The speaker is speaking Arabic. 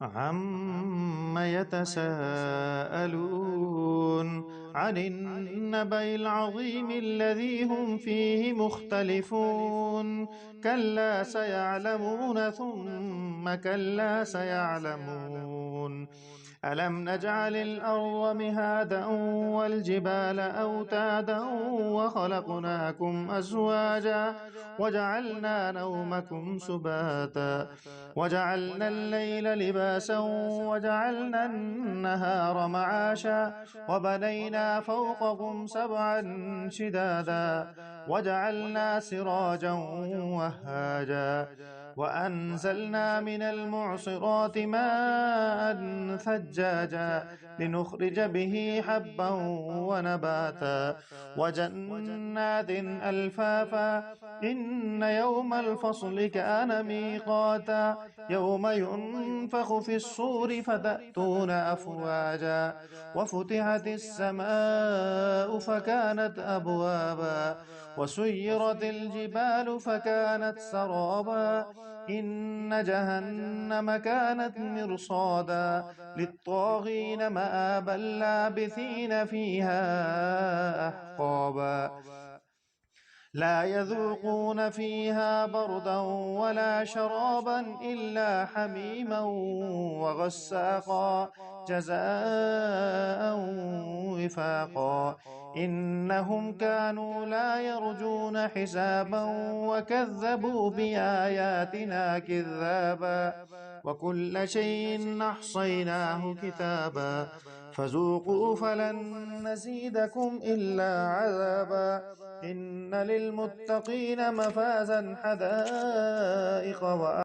عم يتساءلون عن النبأ العظيم الذي هم فيه مختلفون. كلا سيعلمون ثم كلا سيعلمون. ألم نجعل الأرض مهادا والجبال أوتادا وخلقناكم أزواجا وجعلنا نومكم سباتا وجعلنا الليل لباسا وجعلنا النهار معاشا وبنينا فوقكم سبعا شدادا وجعلنا سراجا وهاجا وأنزلنا من المعصرات ماء ثجاجا لنخرج به حبا ونباتا وجنات ألفافا إن يوم الفصل كان ميقاتا يوم ينفخ في الصور فتأتون أفواجا وفتحت السماء فكانت أبوابا وسيرت الجبال فكانت سرابا إن جهنم كانت مرصادا للطاغين مآبا لابثين فيها أحقابا لا يذوقون فيها بردا ولا شرابا إلا حميما وغساقا جزاء وفاقا إنهم كانوا لا يرجون حسابا وكذبوا بآياتنا كذابا وكل شيء أحصيناه كتابا فذوقوا فلن نزيدكم إلا عذابا إن للمتقين مفازا حدائق